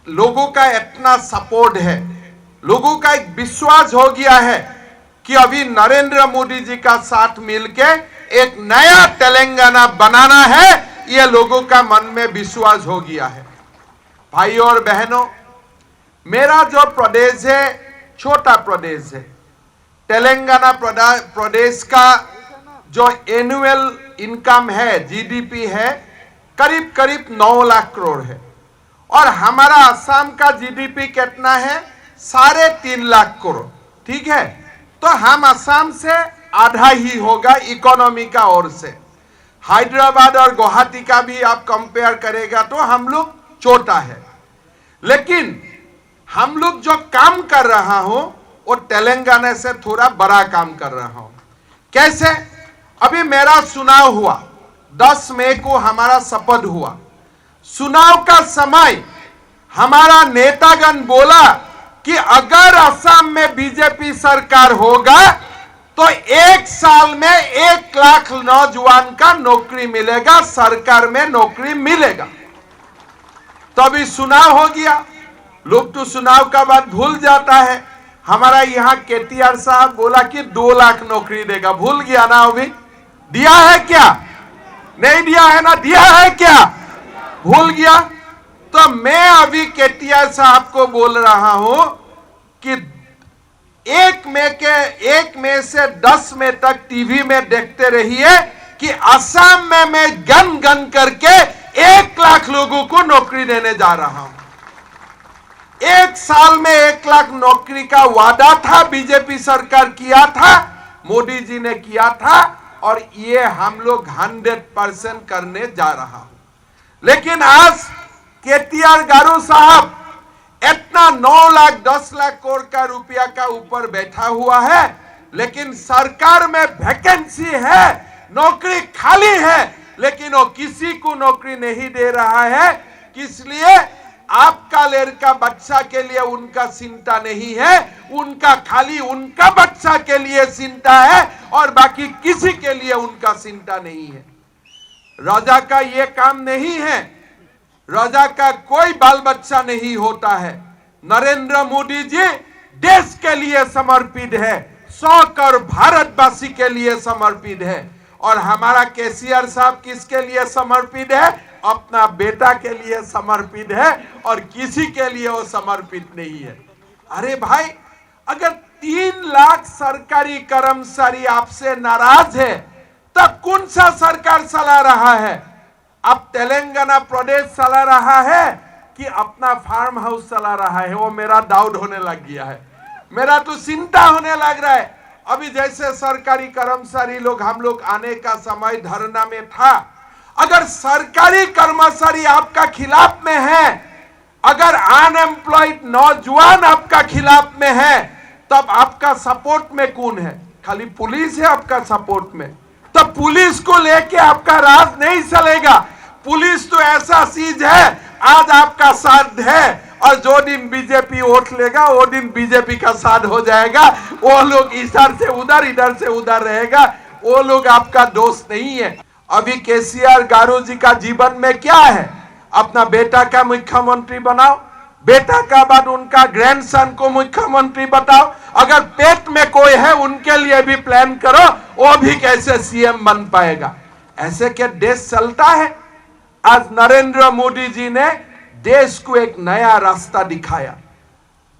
लोगों का इतना सपोर्ट है, लोगों का एक विश्वास हो गया है कि अभी नरेंद्र मोदी जी का साथ मिलके एक नया तेलंगाना बनाना है, ये लोगों का मन में विश्वास हो गया है। भाइयों और बहनों, मेरा जो प्रदेश है छोटा प्रदेश है। तेलंगाना प्रदेश का जो एनुअल इनकम है, जीडीपी है, करीब करीब 9 लाख करोड़ है। और हमारा असम का जीडीपी कितना है? 3.5 लाख करोड़। ठीक है, तो हम असम से आधा ही होगा इकोनॉमी का ओर से। हैदराबाद और गुवाहाटी का भी आप कंपेयर करेगा तो हम लोग छोटा है, लेकिन हम लोग जो काम कर रहा हूं वो तेलंगाना से थोड़ा बड़ा काम कर रहा हूं। कैसे? अभी मेरा चुनाव हुआ, 10 मई को हमारा शपथ हुआ। चुनाव का समय हमारा नेतागण बोला कि अगर असम में बीजेपी सरकार होगा तो 1 साल में 1 लाख नौजवान का नौकरी मिलेगा, सरकार में नौकरी मिलेगा। तो अभी चुनाव हो गया, लोग तो चुनाव का बात भूल जाता है। हमारा यहाँ केटीआर साहब बोला कि 2 लाख नौकरी देगा, भूल गया ना? अभी दिया है क्या? नहीं दिया है ना? दिया है क्या? भूल गया। तो मैं अभी केटीआर साहब को बोल रहा हूं कि 1 मई से 10 मई तक टीवी में देखते रहिए कि असम में मैं गन गन करके 1 लाख लोगों को नौकरी देने जा रहा हूं। 1 साल में 1 लाख नौकरी का वादा था, बीजेपी सरकार किया था, मोदी जी ने किया था, और ये हम लोग 100% करने जा रहा हूं। लेकिन आज केटीआर गारू साहब इतना 9 लाख 10 लाख करोड़ का रुपया का ऊपर बैठा हुआ है, लेकिन सरकार में वैकेंसी है, नौकरी खाली है, लेकिन वो किसी को नौकरी नहीं दे रहा है। इसलिए आपका लड़का बच्चा के लिए उनका चिंता नहीं है, उनका खाली उनका बच्चा के लिए चिंता है और बाकी किसी के लिए उनका चिंता नहीं है। राजा का ये काम नहीं है, राजा का कोई बाल बच्चा नहीं होता है। नरेंद्र मोदी जी देश के लिए समर्पित है, 100 करोड़ भारतवासी के लिए समर्पित है। और हमारा केसीआर साहब किसके लिए समर्पित है? अपना बेटा के लिए समर्पित है, और किसी के लिए वो समर्पित नहीं है। अरे भाई, अगर 3 लाख सरकारी कर्मचारी आपसे नाराज है तब कौन सा सरकार चला रहा है? अब तेलंगाना प्रदेश चला रहा है कि अपना फार्म हाउस चला रहा है? वो मेरा डाउट होने लग गया है, मेरा तो चिंता होने लग रहा है। अभी जैसे सरकारी कर्मचारी लोग, हम लोग आने का समय धरना में था, अगर सरकारी कर्मचारी आपका खिलाफ में है, अगर अनएम्प्लॉयड नौजवान आपका खिलाफ में है, तब आपका सपोर्ट में कौन है? खाली पुलिस है आपका सपोर्ट में। तब पुलिस को लेके आपका राज नहीं चलेगा। पुलिस तो ऐसा चीज है, आज आपका साथ है और जो दिन बीजेपी वोट लेगा वो दिन बीजेपी का साथ हो जाएगा। वो लोग इधर से उधर रहेगा, वो लोग आपका दोस्त नहीं है। अभी केसीआर गारू जी का जीवन में क्या है? अपना बेटा का मुख्यमंत्री बनाओ, बेटा का बाद उनका ग्रैंडसन को मुख्यमंत्री बताओ, अगर पेट में कोई है उनके लिए भी प्लान करो, वो भी कैसे सीएम बन पाएगा? ऐसे क्या देश चलता है? आज नरेंद्र मोदी जी ने देश को एक नया रास्ता दिखाया,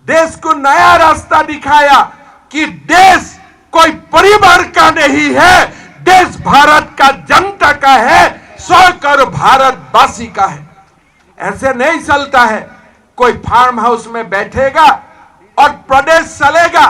देश को नया रास्ता दिखाया कि देश कोई परिवार का नहीं है, देश भारत का जनता का है, 100 करोड़ भारतवासी का है। ऐसे नहीं चलता है, कोई फार्म हाउस में बैठेगा और प्रदेश चलेगा।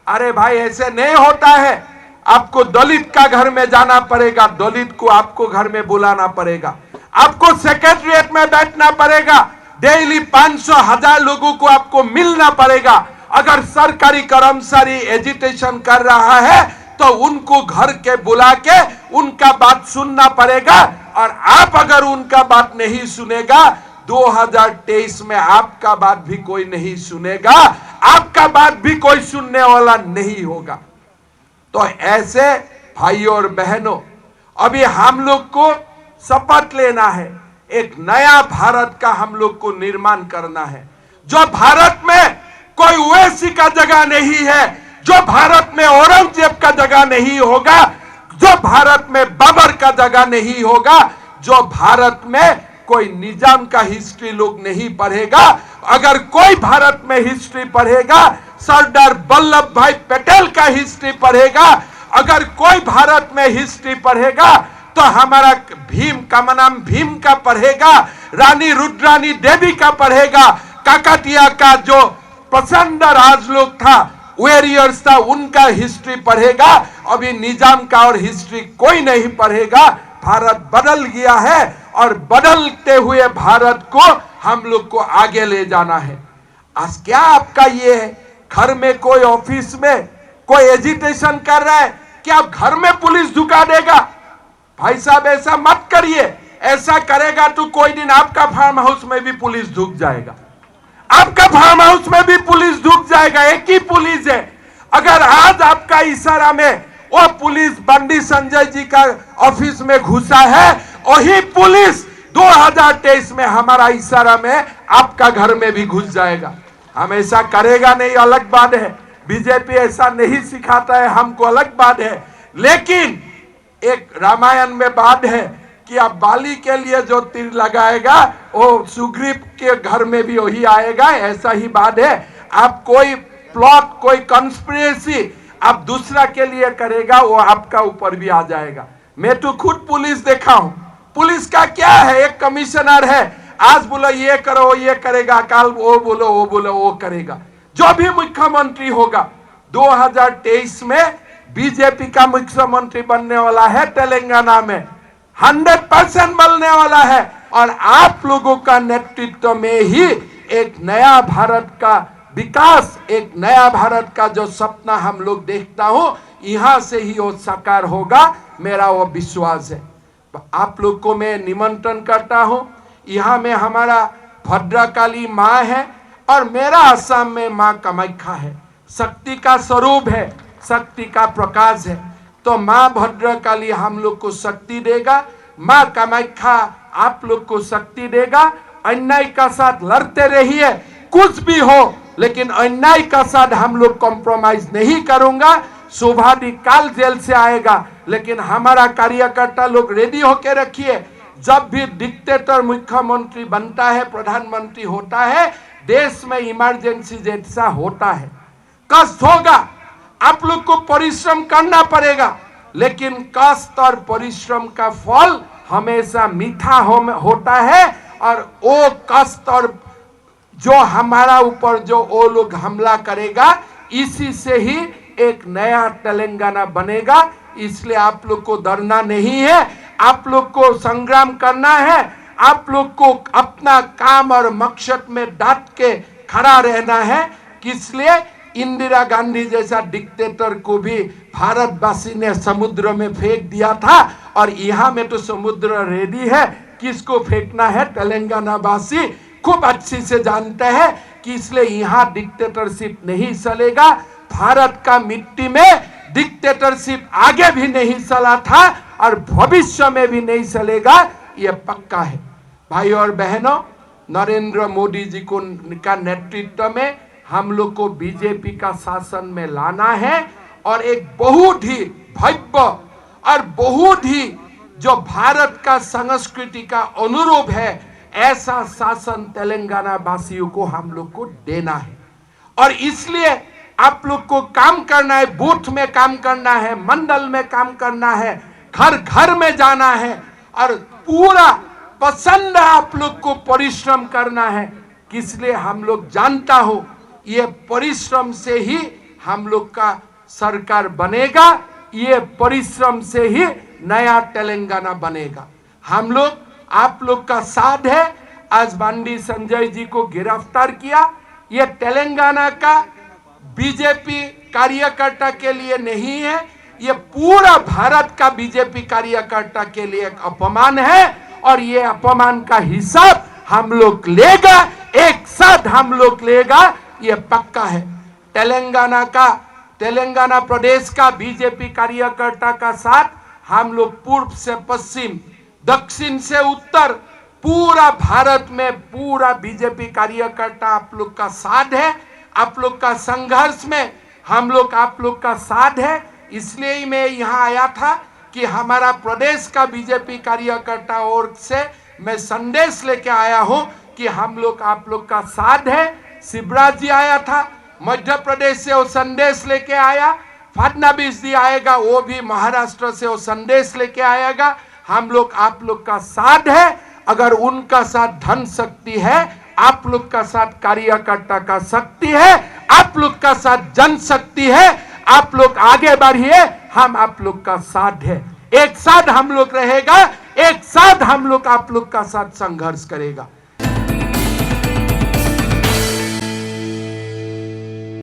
अरे भाई, ऐसे नहीं होता है। आपको दलित का घर में जाना पड़ेगा, दलित को आपको घर में बुलाना पड़ेगा, आपको सेक्रेटरिएट में बैठना पड़ेगा, डेली 500,000 लोगों को आपको मिलना पड़ेगा। अगर सरकारी कर्मचारी एजिटेशन कर रहा है तो उनको घर के बुला के उनका बात सुनना पड़ेगा, और आप अगर उनका बात नहीं सुनेगा, 2023 में आपका बात भी कोई नहीं सुनेगा, आपका बात भी कोई सुनने वाला नहीं होगा। तो ऐसे भाइयों और बहनों, अभी हम लोग को शपथ लेना है, एक नया भारत का हम लोग को निर्माण करना है। जो भारत में कोई ओवैसी का जगह नहीं है, जो भारत में औरंगजेब का जगह नहीं होगा, जो भारत में बाबर का जगह नहीं होगा, जो भारत में कोई निजाम का हिस्ट्री लोग नहीं पढ़ेगा। अगर कोई भारत में हिस्ट्री पढ़ेगा, सरदार वल्लभ भाई पटेल का हिस्ट्री पढ़ेगा। अगर कोई भारत में हिस्ट्री पढ़ेगा तो हमारा भीम का नाम भीम का पढ़ेगा, रानी रुद्रानी देवी का पढ़ेगा, काकतिया का जो प्रचंड राज लोग था, वॉरियर्स था, उनका हिस्ट्री पढ़ेगा। अभी निजाम का और हिस्ट्री कोई नहीं पढ़ेगा। भारत बदल गया है और बदलते हुए भारत को हम लोग को आगे ले जाना है। आज क्या आपका ये है, घर में कोई ऑफिस में कोई एजिटेशन कर रहा है, क्या आप घर में पुलिस ढुका देगा? भाई साहब ऐसा मत करिए। ऐसा करेगा तो कोई दिन आपका फार्म हाउस में भी पुलिस ढुक जाएगा, आपका फार्म हाउस में भी पुलिस ढुक जाएगा। एक ही पुलिस है। अगर आज आपका इशारा में वो पुलिस बंडी संजय जी का ऑफिस में घुसा है, वही पुलिस 2023 में हमारा इशारा में आपका घर में भी घुस जाएगा। हम ऐसा करेगा नहीं, अलग बात है। बीजेपी ऐसा नहीं सिखाता है हमको, अलग बात है। लेकिन एक रामायण में बात है कि आप बाली के लिए जो तीर लगाएगा वो सुग्रीव के घर में भी वही आएगा। ऐसा ही बात है। आप कोई प्लॉट, कोई कंस्पिरेसी आप दूसरा के लिए करेगा, वो आपका ऊपर भी आ जाएगा। मैं तो खुद पुलिस देखा हूं। पुलिस का क्या है, एक कमिश्नर है, आज बोलो ये करो ये करेगा, कल वो बोलो वो करेगा। जो भी मुख्यमंत्री होगा 2023 में बीजेपी का मुख्यमंत्री बनने वाला है, तेलंगाना में 100% बनने वाला है। और आप लोगों का नेतृत्व में ही एक नया भारत का विकास, एक नया भारत का जो सपना हम लोग देखता हूं, यहां से ही वो साकार होगा, मेरा वो विश्वास है। आप लोग को मैं निमंत्रण करता हूं। यहाँ में हमारा भद्रकाली माँ है और मेरा असम में माँ कामाख्या है। शक्ति का स्वरूप है, शक्ति का प्रकाश है। तो माँ भद्रकाली हम लोग को शक्ति देगा, माँ कामाख्या आप लोग को शक्ति देगा। अन्याय का साथ लड़ते रहिए, कुछ भी हो, लेकिन अन्याय का साथ हम लोग कॉम्प्रोमाइज नहीं करूंगा। शोभादी काल जेल से आएगा, लेकिन हमारा कार्यकर्ता लोग रेडी होके रखिए। जब भी डिक्टेटर मुख्यमंत्री बनता है, प्रधानमंत्री होता है, देश में इमरजेंसी जैसा होता है, कष्ट होगा, आप लोग को परिश्रम करना पड़ेगा। लेकिन कष्ट और परिश्रम का फल हमेशा मीठा होता है। और वो कष्ट और जो हमारा ऊपर जो वो लोग हमला करेगा, इसी से ही एक नया तेलंगाना बनेगा। इसलिए आप लोग को डरना नहीं है, आप लोग को संग्राम करना है। आप लोग को अपना काम और मकसद में डट के खड़ा रहना है। इसलिए इंदिरा गांधी जैसा डिक्टेटर को भी भारतवासी ने समुद्र में फेंक दिया था, और यहाँ में तो समुद्र रेडी है, किसको फेंकना है तेलंगाना वासी खूब अच्छी से जानते हैं कि इसलिए यहाँ डिक्टेटरशिप नहीं चलेगा। भारत का मिट्टी में डिक्टेटरशिप आगे भी नहीं चला था और भविष्य में भी नहीं चलेगा, ये पक्का है। भाई और बहनों, नरेंद्र मोदी जी को का नेतृत्व में हम लोग को बीजेपी का शासन में लाना है और एक बहुत ही भव्य और बहुत ही जो भारत का संस्कृति का अनुरूप है, ऐसा शासन तेलंगाना वासियों को हम लोग को देना है। और इसलिए आप लोग को काम करना है, बूथ में काम करना है, मंडल में काम करना है, घर घर में जाना है और पूरा पसंद आप लोग को परिश्रम करना है। इसलिए हम लोग जानता हो, ये परिश्रम से ही हम लोग का सरकार बनेगा, ये परिश्रम से ही नया तेलंगाना बनेगा। हम लोग आप लोग का साथ है। आज बंडी संजय जी को गिरफ्तार किया, ये तेलंगाना का बीजेपी कार्यकर्ता के लिए नहीं है, ये पूरा भारत का बीजेपी कार्यकर्ता के लिए एक अपमान है। और ये अपमान का हिसाब हम लोग लेगा, एक साथ हम लोग लेगा, ये पक्का है। तेलंगाना प्रदेश का बीजेपी कार्यकर्ता का साथ हम लोग पूर्व से पश्चिम, दक्षिण से उत्तर, पूरा भारत में पूरा बीजेपी कार्यकर्ता आप लोग का साथ है, आप लोग का संघर्ष में हम लोग आप लोग का साथ है। इसलिए ही मैं यहाँ आया था कि हमारा प्रदेश का बीजेपी कार्यकर्ता और से मैं संदेश लेके आया हूँ कि हम लोग आप लोग का साथ है। शिवराज जी आया था मध्य प्रदेश से, वो संदेश लेके आया। फडणवीस जी आएगा, वो भी महाराष्ट्र से वो संदेश लेके आएगा। हम लोग आप लोग का साथ है। अगर उनका साथ धन शक्ति है, आप लोग का साथ कार्यकर्ता का शक्ति है, आप लोग का साथ जन शक्ति है। आप लोग आगे बढ़िए, हम आप लोग का साथ है। एक साथ हम लोग रहेगा, एक साथ हम लोग आप लोग का साथ संघर्ष करेगा।